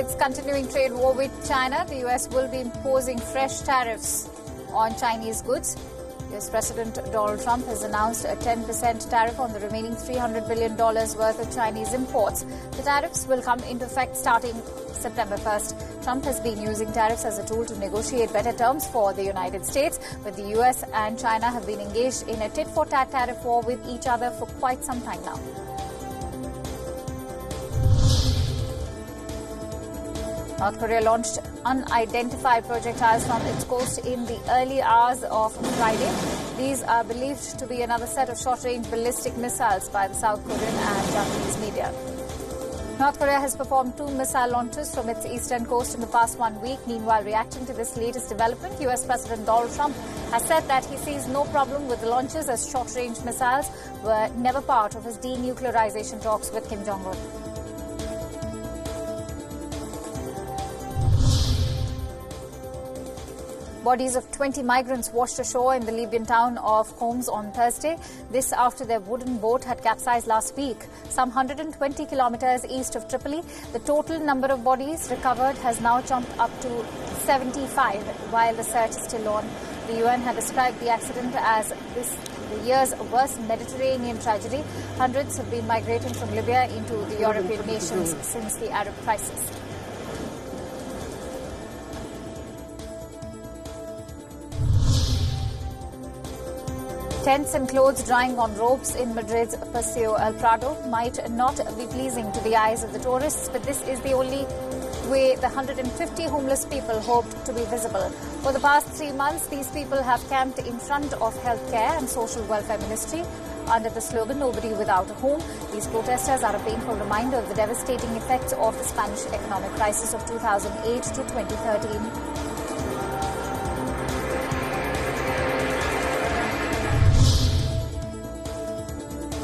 its continuing trade war with China, the US will be imposing fresh tariffs on Chinese goods. US President Donald Trump has announced a 10% tariff on the remaining $300 billion worth of Chinese imports. The tariffs will come into effect starting September 1st. Trump has been using tariffs as a tool to negotiate better terms for the United States, but the US and China have been engaged in a tit-for-tat tariff war with each other for quite some time now. North Korea launched unidentified projectiles from its coast in the early hours of Friday. These are believed to be another set of short-range ballistic missiles by the South Korean and Japanese media. North Korea has performed 2 missile launches from its eastern coast in the past 1 week. Meanwhile, reacting to this latest development, US President Donald Trump has said that he sees no problem with the launches as short-range missiles were never part of his denuclearization talks with Kim Jong-un. Bodies of 20 migrants washed ashore in the Libyan town of Homs on Thursday. This after their wooden boat had capsized last week, some 120 kilometers east of Tripoli. The total number of bodies recovered has now jumped up to 75, while the search is still on. The UN had described the accident as the year's worst Mediterranean tragedy. Hundreds have been migrating from Libya into the European nations since the Arab crisis. Tents and clothes drying on ropes in Madrid's Paseo El Prado might not be pleasing to the eyes of the tourists, but this is the only way the 150 homeless people hoped to be visible. For the past 3 months, these people have camped in front of Healthcare and Social Welfare Ministry under the slogan "Nobody Without a Home." These protesters are a painful reminder of the devastating effects of the Spanish economic crisis of 2008 to 2013.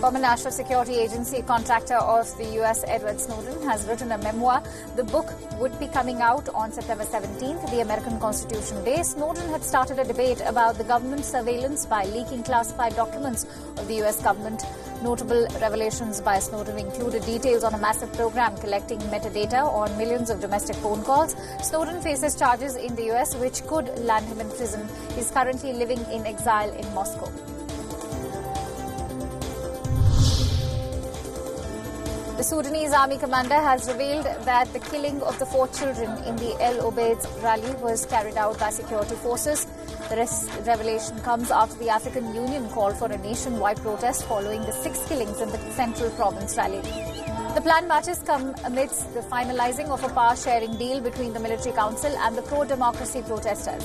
Former National Security Agency contractor of the US, Edward Snowden, has written a memoir. The book would be coming out on September 17th, the American Constitution Day. Snowden had started a debate about the government surveillance by leaking classified documents of the US government. Notable revelations by Snowden included details on a massive program collecting metadata on millions of domestic phone calls. Snowden faces charges in the US which could land him in prison. He is currently living in exile in Moscow. The Sudanese army commander has revealed that the killing of the 4 children in the El Obeid's rally was carried out by security forces. The revelation comes after the African Union called for a nationwide protest following the 6 killings in the Central Province rally. The planned marches come amidst the finalizing of a power-sharing deal between the military council and the pro-democracy protesters.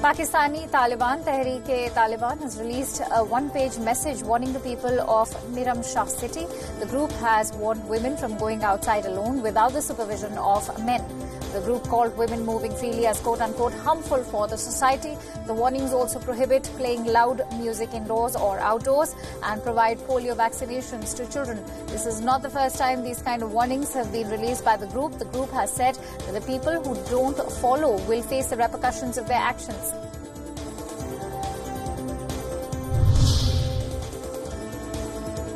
Pakistani Taliban Tehreek-e-Taliban has released a one-page message warning the people of Miram Shah city. The group has warned women from going outside alone without the supervision of men. The group called women moving freely as quote-unquote harmful for the society. The warnings also prohibit playing loud music indoors or outdoors and provide polio vaccinations to children. This is not the first time these kind of warnings have been released by the group. The group has said that the people who don't follow will face the repercussions of their actions.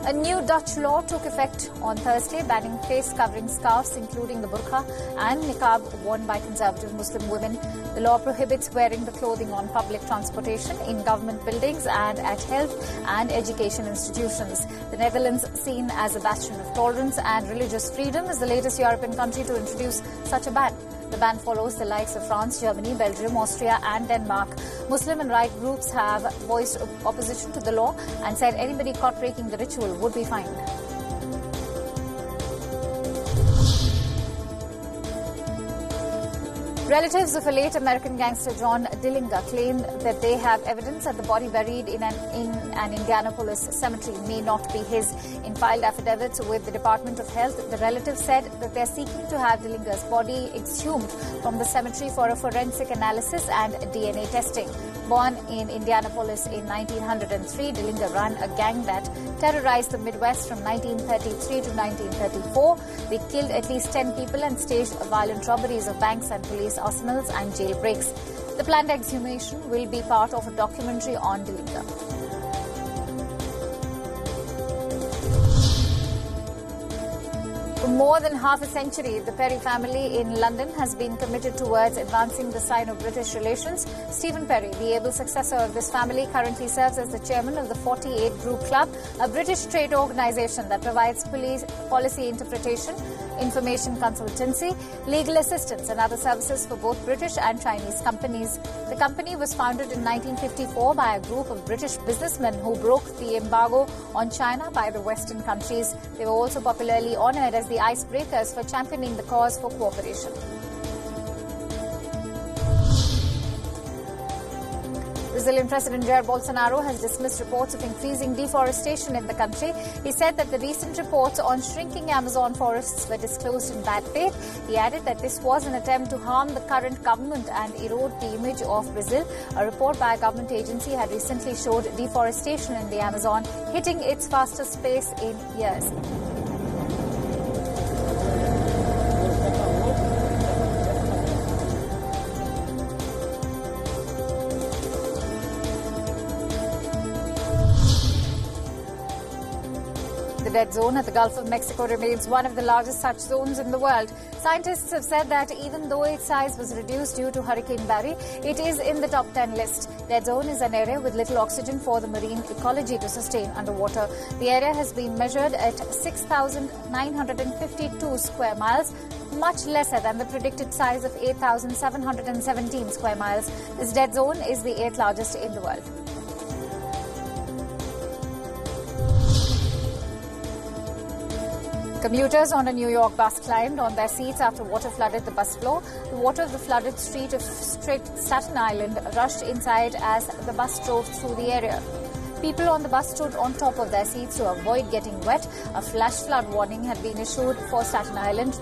A new Dutch law took effect on Thursday, banning face-covering scarves, including the burqa and niqab worn by conservative Muslim women. The law prohibits wearing the clothing on public transportation, in government buildings and at health and education institutions. The Netherlands, seen as a bastion of tolerance and religious freedom, is the latest European country to introduce such a ban. The ban follows the likes of France, Germany, Belgium, Austria and Denmark. Muslim and right groups have voiced opposition to the law and said anybody caught breaking the ritual would be fined. Relatives of a late American gangster John Dillinger claim that they have evidence that the body buried in an Indianapolis cemetery may not be his. In filed affidavits with the Department of Health, the relatives said that they are seeking to have Dillinger's body exhumed from the cemetery for a forensic analysis and DNA testing. Born in Indianapolis in 1903, Dillinger ran a gang that terrorized the Midwest from 1933 to 1934. They killed at least 10 people and staged violent robberies of banks and police arsenals and jailbreaks. The planned exhumation will be part of a documentary on Dillinger. For more than half a century, the Perry family in London has been committed towards advancing the Sino-British relations. Stephen Perry, the able successor of this family, currently serves as the chairman of the 48 Group Club, a British trade organisation that provides policy interpretation, information consultancy, legal assistance and other services for both British and Chinese companies. The company was founded in 1954 by a group of British businessmen who broke the embargo on China by the Western countries. They were also popularly honoured as the icebreakers for championing the cause for cooperation. Brazilian President Jair Bolsonaro has dismissed reports of increasing deforestation in the country. He said that the recent reports on shrinking Amazon forests were disclosed in bad faith. He added that this was an attempt to harm the current government and erode the image of Brazil. A report by a government agency had recently showed deforestation in the Amazon hitting its fastest pace in years. The dead zone at the Gulf of Mexico remains one of the largest such zones in the world. Scientists have said that even though its size was reduced due to Hurricane Barry, it is in the top 10 list. Dead zone is an area with little oxygen for the marine ecology to sustain underwater. The area has been measured at 6,952 square miles, much lesser than the predicted size of 8,717 square miles. This dead zone is the 8th largest in the world. Commuters on a New York bus climbed on their seats after water flooded the bus floor. The water of the flooded street of Staten Island rushed inside as the bus drove through the area. People on the bus stood on top of their seats to avoid getting wet. A flash flood warning had been issued for Staten Island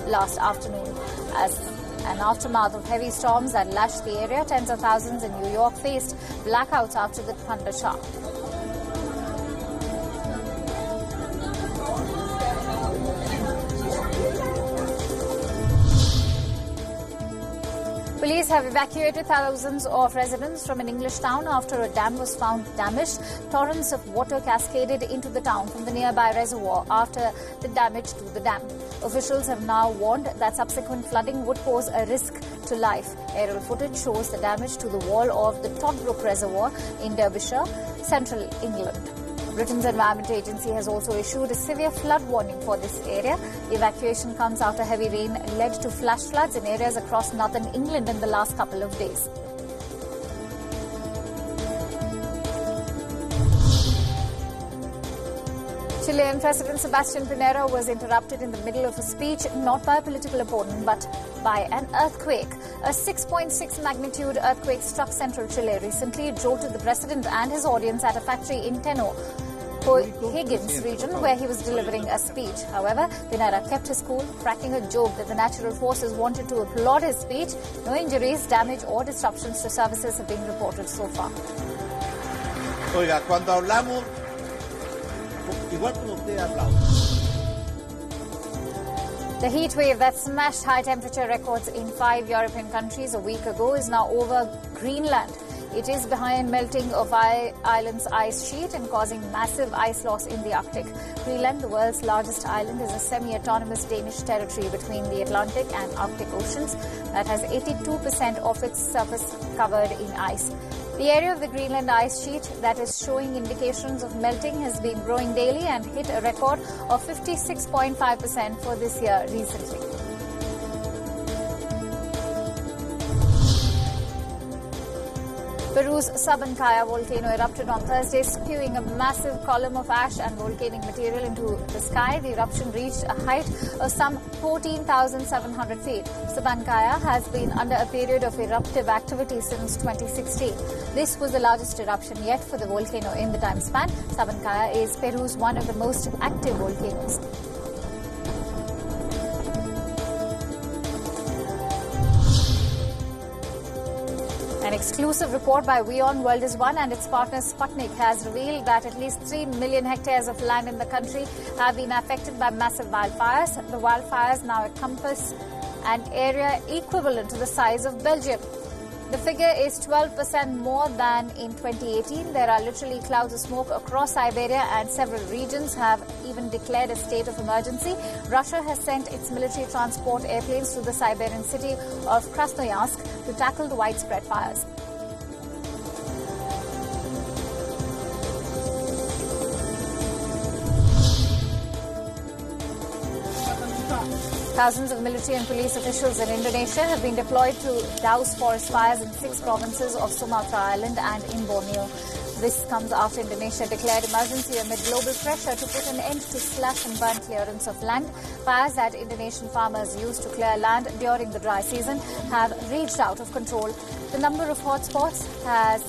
last afternoon. As an aftermath of heavy storms that lashed the area, tens of thousands in New York faced blackouts after the thunder shower. Police have evacuated thousands of residents from an English town after a dam was found damaged. Torrents of water cascaded into the town from the nearby reservoir after the damage to the dam. Officials have now warned that subsequent flooding would pose a risk to life. Aerial footage shows the damage to the wall of the Todbrook Reservoir in Derbyshire, central England. Britain's Environment Agency has also issued a severe flood warning for this area. The evacuation comes after heavy rain led to flash floods in areas across northern England in the last couple of days. Chilean President Sebastián Pinera was interrupted in the middle of a speech not by a political opponent but by an earthquake. A 6.6 magnitude earthquake struck central Chile recently. It jolted the president and his audience at a factory in Teno, Higgins region, where he was delivering a speech. However, Pinera kept his cool, cracking a joke that the natural forces wanted to applaud his speech. No injuries, damage or disruptions to services have been reported so far. Oiga, cuando hablamos, igual como usted aplaude. The heat wave that smashed high temperature records in 5 European countries a week ago is now over Greenland. It is behind melting of island's ice sheet and causing massive ice loss in the Arctic. Greenland, the world's largest island, is a semi-autonomous Danish territory between the Atlantic and Arctic Oceans that has 82% of its surface covered in ice. The area of the Greenland ice sheet that is showing indications of melting has been growing daily and hit a record of 56.5% for this year recently. Peru's Sabancaya volcano erupted on Thursday, spewing a massive column of ash and volcanic material into the sky. The eruption reached a height of some 14,700 feet. Sabancaya has been under a period of eruptive activity since 2016. This was the largest eruption yet for the volcano in the time span. Sabancaya is Peru's one of the most active volcanoes. An exclusive report by WION World is One and its partner Sputnik has revealed that at least 3 million hectares of land in the country have been affected by massive wildfires. The wildfires now encompass an area equivalent to the size of Belgium. The figure is 12% more than in 2018. There are literally clouds of smoke across Siberia, and several regions have even declared a state of emergency. Russia has sent its military transport airplanes to the Siberian city of Krasnoyarsk to tackle the widespread fires. Thousands of military and police officials in Indonesia have been deployed to douse forest fires in 6 provinces of Sumatra Island and in Borneo. This comes after Indonesia declared emergency amid global pressure to put an end to slash and burn clearance of land. Fires that Indonesian farmers used to clear land during the dry season have raged out of control. The number of hotspots has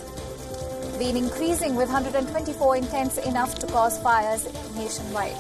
been increasing, with 124 intense enough to cause fires nationwide.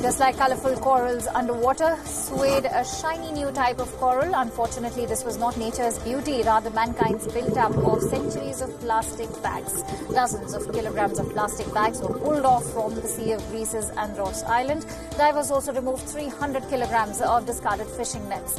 Just like colorful corals underwater, swayed a shiny new type of coral. Unfortunately, this was not nature's beauty, rather mankind's build-up of centuries of plastic bags. Dozens of kilograms of plastic bags were pulled off from the Sea of Greece's Andros Island. Divers also removed 300 kilograms of discarded fishing nets.